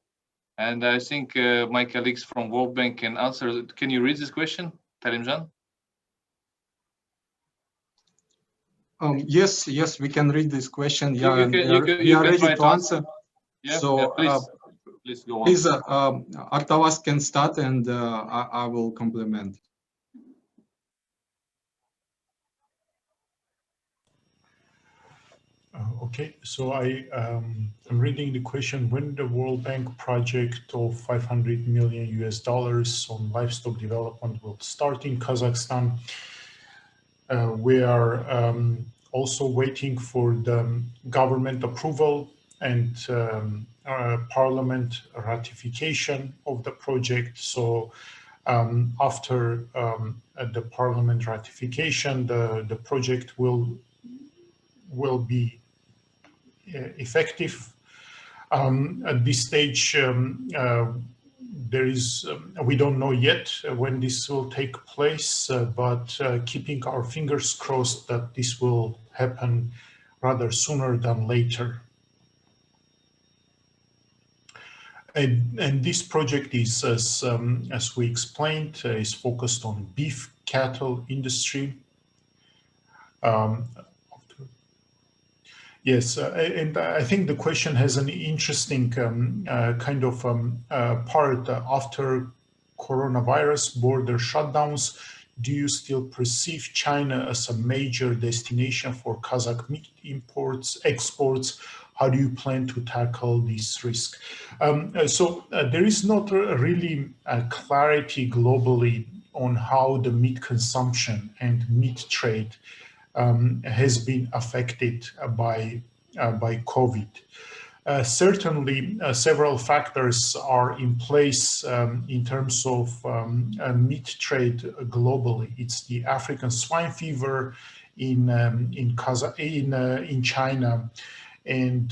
And I think my colleagues from World Bank can answer. Can you read this question, Talimjan? Yes, we can read this question. Yeah, we are ready to answer. Yeah, so yeah, please go on. Please, Artavazd can start, and I will complement. Okay, so I'm reading the question: when the World Bank project of $500 million on livestock development will start in Kazakhstan? We are also waiting for the government approval and parliament ratification of the project. So after the parliament ratification, the project will be effective. At this stage, we don't know yet when this will take place, but keeping our fingers crossed that this will happen rather sooner than later. And this project is, as we explained, is focused on beef cattle industry. Yes, and I think the question has an interesting kind of part. After coronavirus border shutdowns, do you still perceive China as a major destination for Kazakh meat exports? How do you plan to tackle this risk? So there is not really clarity globally on how the meat consumption and meat trade has been affected by COVID. Certainly, several factors are in place in terms of meat trade globally. It's the African swine fever in China, and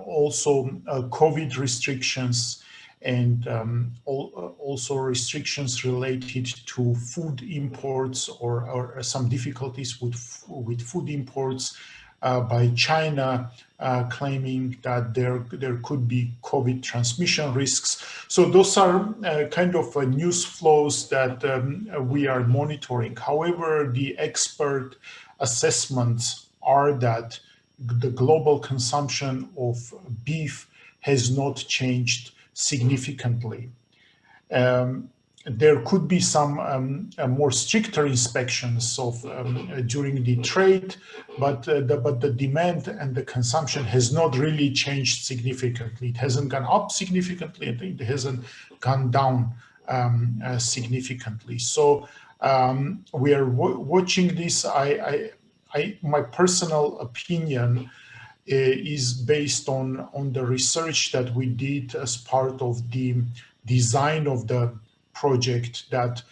also COVID restrictions, and also restrictions related to food imports, or some difficulties with food imports by China, claiming that there could be COVID transmission risks. So those are kind of news flows that we are monitoring. However, the expert assessments are that the global consumption of beef has not changed significantly. There could be some more stricter inspections of during the trade, but the demand and the consumption has not really changed significantly. It hasn't gone up significantly. It hasn't gone down significantly. So we are watching this. My personal opinion is based on the research that we did as part of the design of the project, that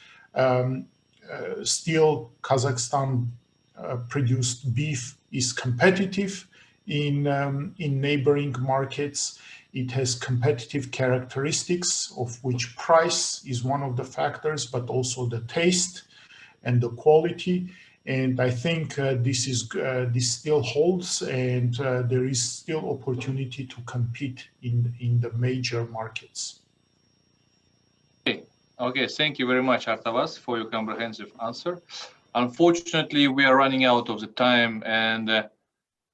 still Kazakhstan produced beef is competitive in neighboring markets. It has competitive characteristics, of which price is one of the factors, but also the taste and the quality. And I think this still holds, and there is still opportunity to compete in the major markets. Okay, thank you very much, Artavazd, for your comprehensive answer. Unfortunately, we are running out of the time, and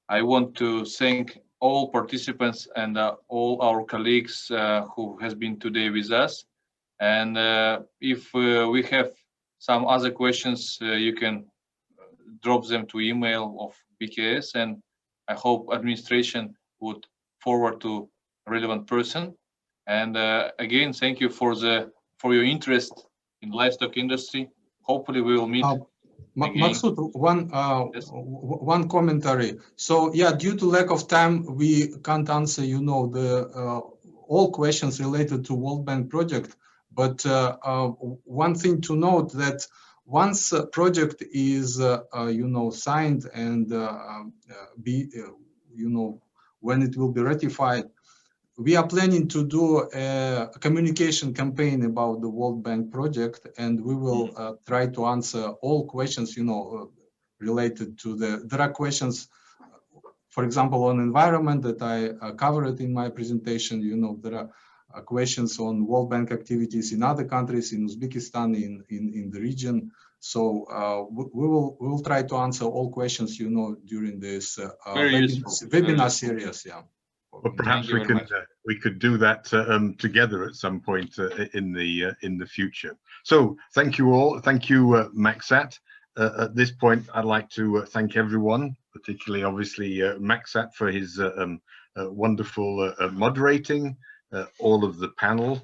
I want to thank all participants and all our colleagues who has been today with us. And if we have some other questions, you can drop them to email of BKS, and I hope administration would forward to relevant person. And again, thank you for your interest in livestock industry. Hopefully we will meet. Maksut, Yes. one commentary. So yeah, due to lack of time, we can't answer, you know, the all questions related to World Bank project. But one thing to note that once a project is, you know, signed and you know, when it will be ratified, we are planning to do a communication campaign about the World Bank project, and we will try to answer all questions, you know, related to there are questions, for example, on environment that I covered in my presentation. You know, there are questions on World Bank activities in other countries, in Uzbekistan, in the region. So we will try to answer all questions, you know, during this webinar series. Yeah. Well, perhaps we could do that together at some point in the future. So thank you all. Thank you, Maksut. At this point, I'd like to thank everyone, particularly obviously Maksut for his wonderful moderating, all of the panel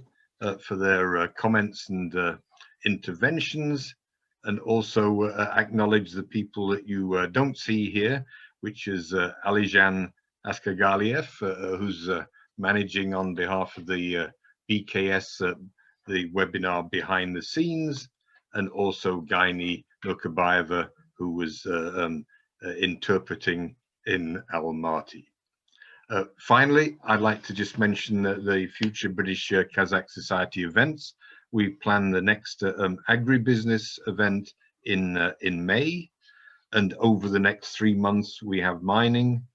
for their comments and interventions, and also acknowledge the people that you don't see here, which is Talimjan who's managing on behalf of the BKS the webinar behind the scenes, and also Gaini Nukabayeva, who was interpreting in Almaty. Finally, I'd like to just mention the future British-Kazakh Society events. We plan the next Agribusiness event in May, and over the next 3 months we have mining,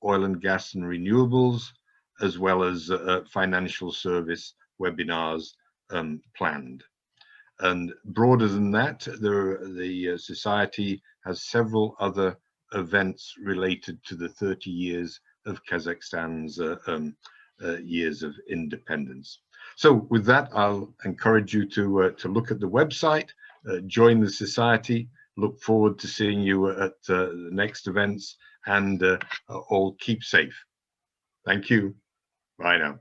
oil and gas and renewables, as well as financial service webinars planned. And broader than that, the Society has several other events related to the 30 years of Kazakhstan's years of independence. So with that, I'll encourage you to look at the website, join the Society, look forward to seeing you at the next events, and all keep safe. Thank you. Bye now.